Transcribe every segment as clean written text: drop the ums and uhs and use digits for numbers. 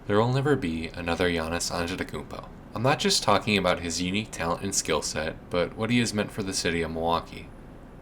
There will never be another Giannis Antetokounmpo. I'm not just talking about his unique talent and skill set, but what he has meant for the city of Milwaukee.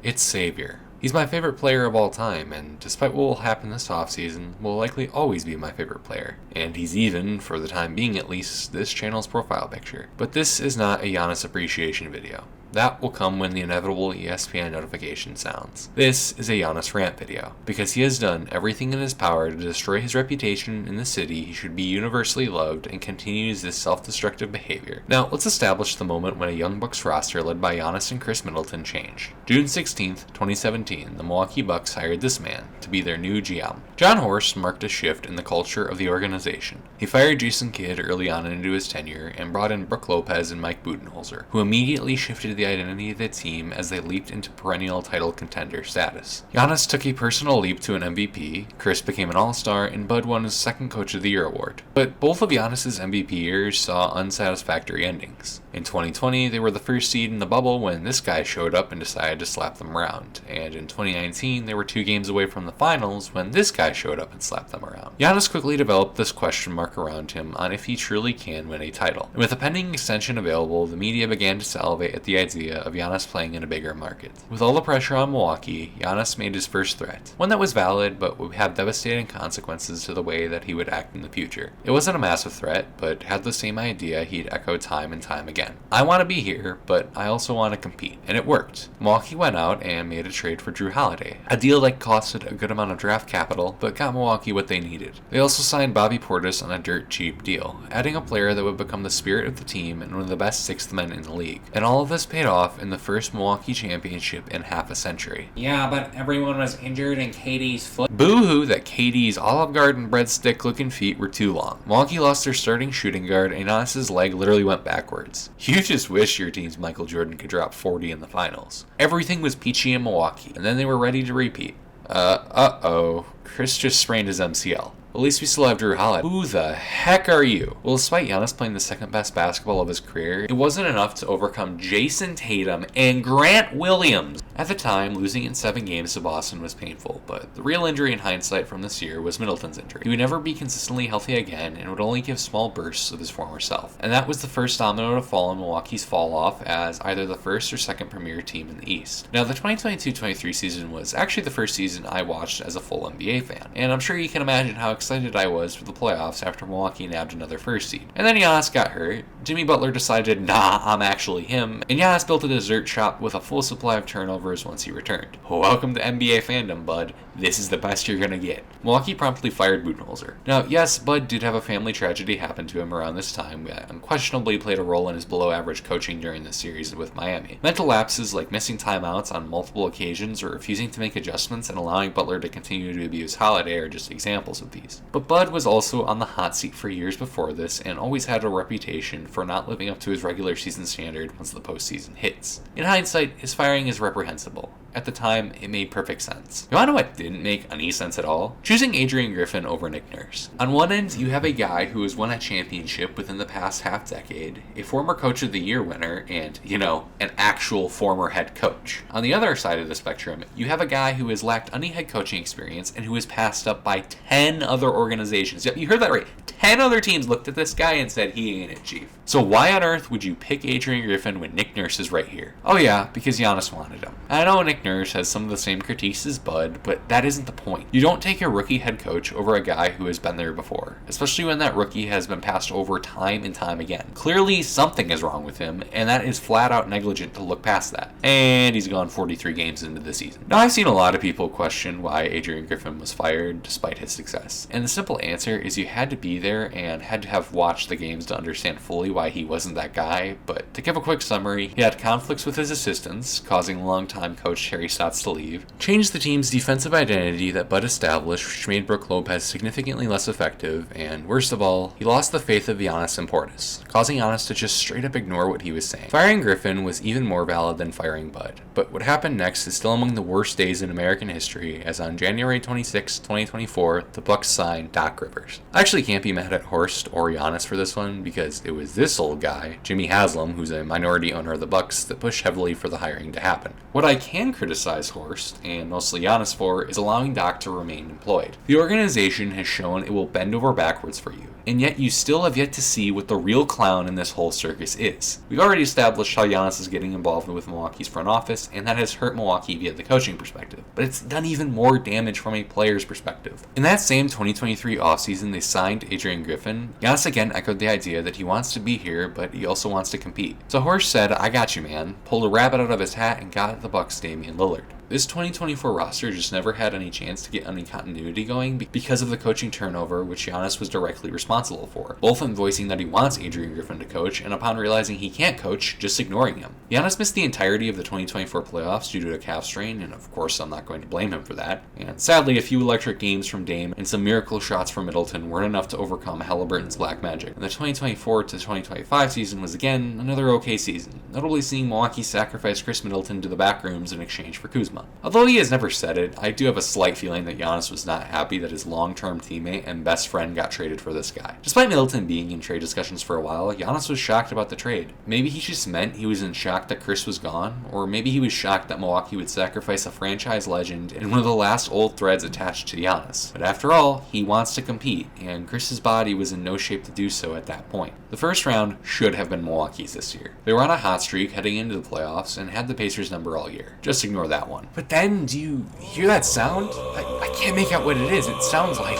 It's savior. He's my favorite player of all time, and despite what will happen this offseason, will likely always be my favorite player. And he's even, for the time being at least, this channel's profile picture. But this is not a Giannis appreciation video. That will come when the inevitable ESPN notification sounds. This is a Giannis rant video, because he has done everything in his power to destroy his reputation in the city. He should be universally loved and continues this self-destructive behavior. Now, let's establish the moment when a Young Bucks roster led by Giannis and Chris Middleton changed. June 16th, 2017, the Milwaukee Bucks hired this man to be their new GM. John Horst marked a shift in the culture of the organization. He fired Jason Kidd early on into his tenure and brought in Brook Lopez and Mike Budenholzer, who immediately shifted the identity of the team as they leaped into perennial title contender status. Giannis took a personal leap to an MVP, Chris became an All-Star, and Bud won his second Coach of the Year award. But both of Giannis's MVP years saw unsatisfactory endings. In 2020, they were the first seed in the bubble when this guy showed up and decided to slap them around. And in 2019, they were 2 games away from the finals when this guy showed up and slapped them around. Giannis quickly developed this question mark around him on if he truly can win a title. And with a pending extension available, the media began to salivate at the idea of Giannis playing in a bigger market. With all the pressure on Milwaukee, Giannis made his first threat. One that was valid, but would have devastating consequences to the way that he would act in the future. It wasn't a massive threat, but had the same idea he'd echoed time and time again. I want to be here, but I also want to compete. And it worked. Milwaukee went out and made a trade for Drew Holiday. A deal that costed a good amount of draft capital, but got Milwaukee what they needed. They also signed Bobby Portis on a dirt cheap deal, adding a player that would become the spirit of the team and one of the best sixth men in the league. And all of this paid off in the first Milwaukee championship in half a century. Yeah, but everyone was injured and KD's foot. Boo-hoo that KD's Olive Garden breadstick looking feet were too long. Milwaukee lost their starting shooting guard and Giannis's leg literally went backwards. You just wish your team's Michael Jordan could drop 40 in the finals. Everything was peachy in Milwaukee, and then they were ready to repeat. Chris just sprained his MCL. At least we still have Drew Holiday. Who the heck are you? Well, despite Giannis playing the second best basketball of his career, it wasn't enough to overcome Jason Tatum and Grant Williams. At the time, losing in 7 games to Boston was painful, but the real injury in hindsight from this year was Middleton's injury. He would never be consistently healthy again and would only give small bursts of his former self. And that was the first domino to fall in Milwaukee's fall off as either the first or second premier team in the East. Now, the 2022-23 season was actually the first season I watched as a full NBA fan, and I'm sure you can imagine how excited I was for the playoffs after Milwaukee nabbed another first seed. And then Giannis got hurt, Jimmy Butler decided, nah, I'm actually him, and Giannis built a dessert shop with a full supply of turnovers once he returned. Welcome to NBA fandom, bud. This is the best you're gonna get. Milwaukee promptly fired Budenholzer. Now, yes, Bud did have a family tragedy happen to him around this time that unquestionably played a role in his below-average coaching during the series with Miami. Mental lapses like missing timeouts on multiple occasions or refusing to make adjustments and allowing Butler to continue to abuse Holiday are just examples of these. But Bud was also on the hot seat for years before this and always had a reputation for not living up to his regular season standard once the postseason hits. In hindsight, his firing is reprehensible. At the time, it made perfect sense. You wanna know what didn't make any sense at all? Choosing Adrian Griffin over Nick Nurse. On one end, you have a guy who has won a championship within the past half decade, a former Coach of the Year winner, and, an actual former head coach. On the other side of the spectrum, you have a guy who has lacked any head coaching experience and who was passed up by 10 other organizations. Yep, you heard that right. 10 other teams looked at this guy and said, he ain't it, chief. So why on earth would you pick Adrian Griffin when Nick Nurse is right here? Oh yeah, because Giannis wanted him. I know Nick Nurse has some of the same critiques as Bud, but that isn't the point. You don't take a rookie head coach over a guy who has been there before, especially when that rookie has been passed over time and time again. Clearly something is wrong with him, and that is flat out negligent to look past that. And he's gone 43 games into the season. Now, I've seen a lot of people question why Adrian Griffin was fired despite his success, and the simple answer is you had to be there and had to have watched the games to understand fully why he wasn't that guy. But to give a quick summary, he had conflicts with his assistants, causing longtime coach Terry Stotts to leave, changed the team's defensive identity that Bud established, which made Brook Lopez significantly less effective, and worst of all, he lost the faith of Giannis and Portis, causing Giannis to just straight up ignore what he was saying. Firing Griffin was even more valid than firing Bud, but what happened next is still among the worst days in American history, as on January 26, 2024, the Bucks signed Doc Rivers. I actually can't be mad at Horst or Giannis for this one, because it was this old guy, Jimmy Haslam, who's a minority owner of the Bucks, that pushed heavily for the hiring to happen. What I can criticize Horst, and mostly Giannis for, is allowing Doc to remain employed. The organization has shown it will bend over backwards for you. and yet you still have yet to see what the real clown in this whole circus is. We've already established how Giannis is getting involved with Milwaukee's front office, and that has hurt Milwaukee via the coaching perspective, but it's done even more damage from a player's perspective. In that same 2023 offseason, they signed Adrian Griffin. Giannis again echoed the idea that he wants to be here, but he also wants to compete. So Horsch said, "I got you, man," pulled a rabbit out of his hat and got the Bucks Damian Lillard. This 2024 roster just never had any chance to get any continuity going because of the coaching turnover, which Giannis was directly responsible for, both in voicing that he wants Adrian Griffin to coach, and upon realizing he can't coach, just ignoring him. Giannis missed the entirety of the 2024 playoffs due to a calf strain, and of course I'm not going to blame him for that. And sadly, a few electric games from Dame and some miracle shots from Middleton weren't enough to overcome Halliburton's black magic. And the 2024 to 2025 season was again another okay season, notably seeing Milwaukee sacrifice Chris Middleton to the back rooms in exchange for Kuzma. Although he has never said it, I do have a slight feeling that Giannis was not happy that his long-term teammate and best friend got traded for this guy. Despite Middleton being in trade discussions for a while, Giannis was shocked about the trade. Maybe he just meant he was in shock that Chris was gone, or maybe he was shocked that Milwaukee would sacrifice a franchise legend and one of the last old threads attached to Giannis. But after all, he wants to compete, and Chris's body was in no shape to do so at that point. The first round should have been Milwaukee's this year. They were on a hot streak heading into the playoffs and had the Pacers number all year. Just ignore that one. But then, do you hear that sound? I can't make out what it is. It sounds like...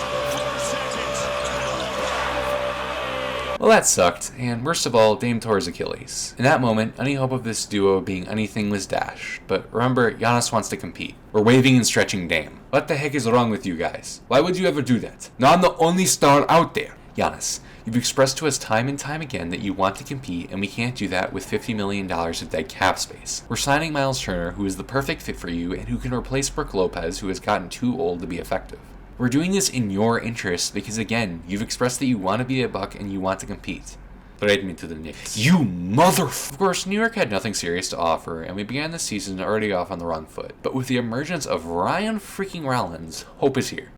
Well, that sucked, and worst of all, Dame tore his Achilles. In that moment, any hope of this duo being anything was dashed, but remember, Giannis wants to compete. We're waving and stretching Dame. What the heck is wrong with you guys? Why would you ever do that? Now I'm the only star out there. Giannis, you've expressed to us time and time again that you want to compete, and we can't do that with $50 million of dead cap space. We're signing Miles Turner, who is the perfect fit for you, and who can replace Brook Lopez, who has gotten too old to be effective. We're doing this in your interest because, again, you've expressed that you want to be a Buck and you want to compete. Trade me to the Knicks. You mother... Of course, New York had nothing serious to offer, and we began the season already off on the wrong foot. But with the emergence of Ryan freaking Rollins, hope is here.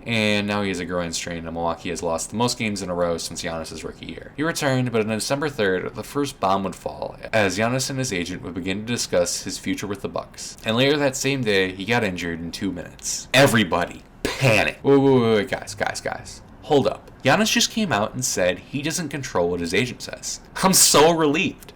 And now he has a groin strain, and Milwaukee has lost the most games in a row since Giannis' rookie year. He returned, but on December 3rd, the first bomb would fall, as Giannis and his agent would begin to discuss his future with the Bucks. And later that same day, he got injured in 2 minutes. Everybody panic. Wait, guys. Hold up. Giannis just came out and said he doesn't control what his agent says. I'm so relieved.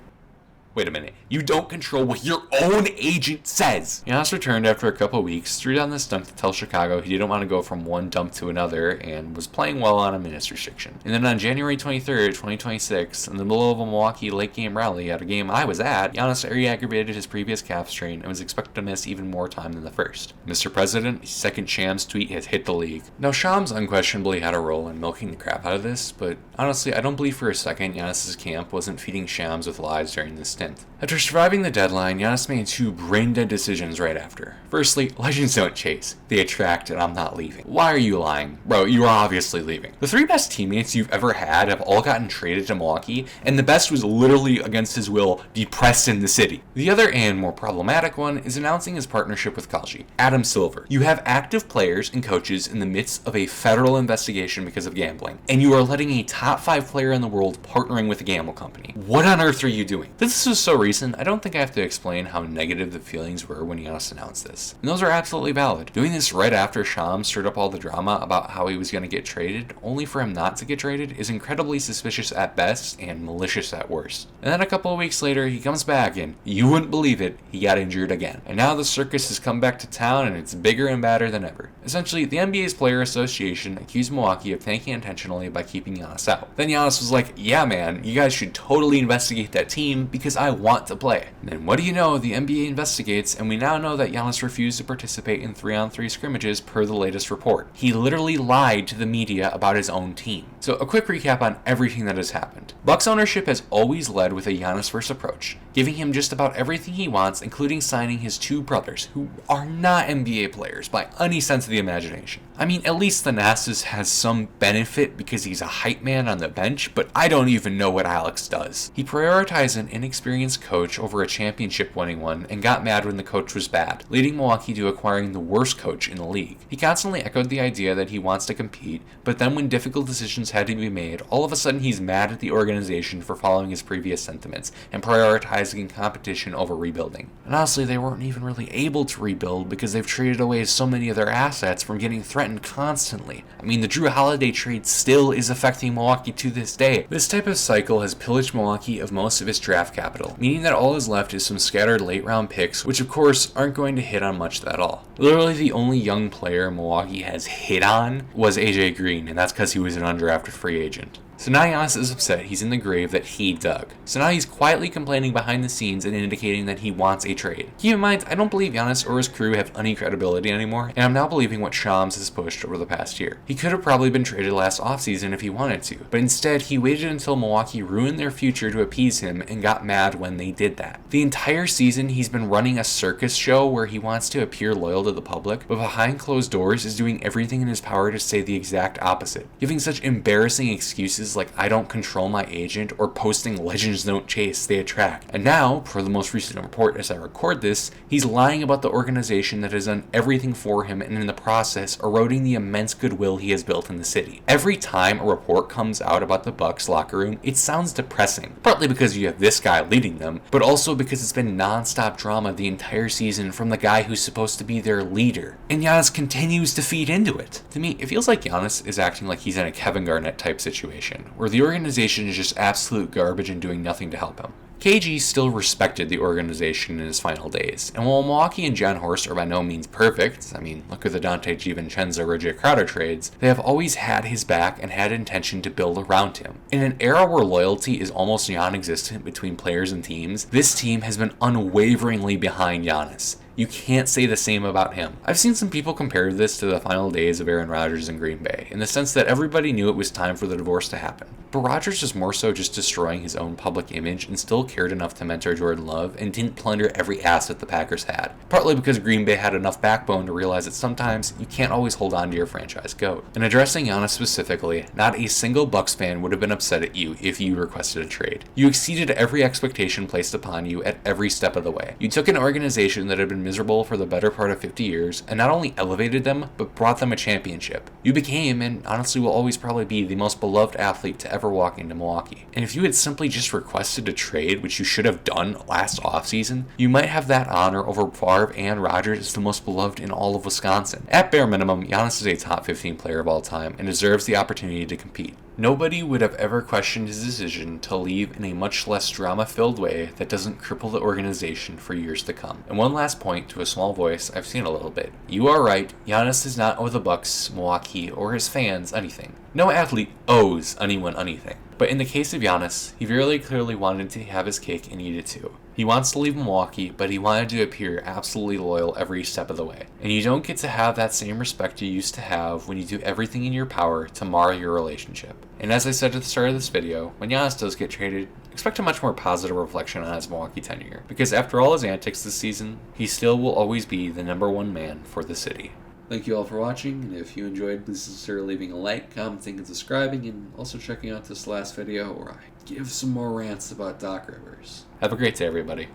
Wait a minute, you don't control what your own agent says! Giannis returned after a couple weeks, threw down this dunk to tell Chicago he didn't want to go from one dump to another, and was playing well on a minutes restriction. And then on January 23rd, 2026, in the middle of a Milwaukee late game rally at a game I was at, Giannis re-aggravated his previous calf strain and was expected to miss even more time than the first. Mr. President, his second Shams tweet has hit the league. Now Shams unquestionably had a role in milking the crap out of this, but honestly I don't believe for a second Giannis' camp wasn't feeding Shams with lies during this stint. After surviving the deadline, Giannis made 2 brain-dead decisions right after. Firstly, legends don't chase. They attract, and I'm not leaving. Why are you lying? Bro, you are obviously leaving. The 3 best teammates you've ever had have all gotten traded to Milwaukee, and the best was literally against his will, depressed in the city. The other and more problematic one is announcing his partnership with Kalshi, Adam Silver. You have active players and coaches in the midst of a federal investigation because of gambling, and you are letting a top 5 player in the world partnering with a gamble company. What on earth are you doing? This is so recent, I don't think I have to explain how negative the feelings were when Giannis announced this. And those are absolutely valid. Doing this right after Shams stirred up all the drama about how he was going to get traded, only for him not to get traded, is incredibly suspicious at best and malicious at worst. And then a couple of weeks later, he comes back and, you wouldn't believe it, he got injured again. And now the circus has come back to town and it's bigger and badder than ever. Essentially, the NBA's Player Association accused Milwaukee of tanking intentionally by keeping Giannis out. Then Giannis was like, yeah man, you guys should totally investigate that team because I want to play. And then what do you know, the NBA investigates, and we now know that Giannis refused to participate in 3-on-3 scrimmages per the latest report. He literally lied to the media about his own team. So a quick recap on everything that has happened. Bucks ownership has always led with a Giannis first approach, giving him just about everything he wants, including signing his 2 brothers, who are not NBA players by any sense of the imagination. I mean, at least Thanasis has some benefit because he's a hype man on the bench, but I don't even know what Alex does. He prioritized an inexperienced coach over a championship-winning one and got mad when the coach was bad, leading Milwaukee to acquiring the worst coach in the league. He constantly echoed the idea that he wants to compete, but then when difficult decisions had to be made, all of a sudden he's mad at the organization for following his previous sentiments and prioritizing competition over rebuilding. And honestly, they weren't even really able to rebuild because they've traded away so many of their assets assets from getting threatened constantly. I mean, the Drew Holiday trade still is affecting Milwaukee to this day. This type of cycle has pillaged Milwaukee of most of its draft capital, meaning that all is left is some scattered late round picks, which of course aren't going to hit on much at all. Literally the only young player Milwaukee has hit on was AJ Green, and that's because he was an undrafted free agent. So now Giannis is upset he's in the grave that he dug. So now he's quietly complaining behind the scenes and indicating that he wants a trade. Keep in mind, I don't believe Giannis or his crew have any credibility anymore, and I'm now believing what Shams has pushed over the past year. He could have probably been traded last offseason if he wanted to, but instead he waited until Milwaukee ruined their future to appease him and got mad when they did that. The entire season he's been running a circus show where he wants to appear loyal to the public, but behind closed doors is doing everything in his power to say the exact opposite, giving such embarrassing excuses like I don't control my agent or posting legends don't chase, they attract. And now, per the most recent report as I record this, he's lying about the organization that has done everything for him and in the process eroding the immense goodwill he has built in the city. Every time a report comes out about the Bucks locker room, it sounds depressing, partly because you have this guy leading them, but also because it's been non-stop drama the entire season from the guy who's supposed to be their leader. And Giannis continues to feed into it. To me, it feels like Giannis is acting like he's in a Kevin Garnett type situation, where the organization is just absolute garbage and doing nothing to help him. KG still respected the organization in his final days, and while Milwaukee and John Horst are by no means perfect, I mean, look at the Dante DiVincenzo or Jay Crowder trades, they have always had his back and had intention to build around him. In an era where loyalty is almost non-existent between players and teams, this team has been unwaveringly behind Giannis. You can't say the same about him. I've seen some people compare this to the final days of Aaron Rodgers in Green Bay, in the sense that everybody knew it was time for the divorce to happen. But Rodgers was more so just destroying his own public image and still cared enough to mentor Jordan Love and didn't plunder every asset the Packers had. Partly because Green Bay had enough backbone to realize that sometimes you can't always hold on to your franchise GOAT. And addressing Giannis specifically, not a single Bucks fan would have been upset at you if you requested a trade. You exceeded every expectation placed upon you at every step of the way. You took an organization that had been miserable for the better part of 50 years and not only elevated them, but brought them a championship. You became, and honestly will always probably be, the most beloved athlete to ever walk into Milwaukee. And if you had simply just requested a trade, which you should have done last offseason, you might have that honor over Favre and Rodgers as the most beloved in all of Wisconsin. At bare minimum, Giannis is a top 15 player of all time and deserves the opportunity to compete. Nobody would have ever questioned his decision to leave in a much less drama-filled way that doesn't cripple the organization for years to come. And one last point to a small voice I've seen a little bit. You are right, Giannis does not owe the Bucks, Milwaukee, or his fans anything. No athlete owes anyone anything. But in the case of Giannis, he very clearly wanted to have his cake and eat it too. He wants to leave Milwaukee, but he wanted to appear absolutely loyal every step of the way. And you don't get to have that same respect you used to have when you do everything in your power to mar your relationship. And as I said at the start of this video, when Giannis does get traded, expect a much more positive reflection on his Milwaukee tenure. Because after all his antics this season, he still will always be the #1 man for the city. Thank you all for watching, and if you enjoyed, please consider leaving a like, commenting, and subscribing, and also checking out this last video where I give some more rants about Doc Rivers. Have a great day, everybody.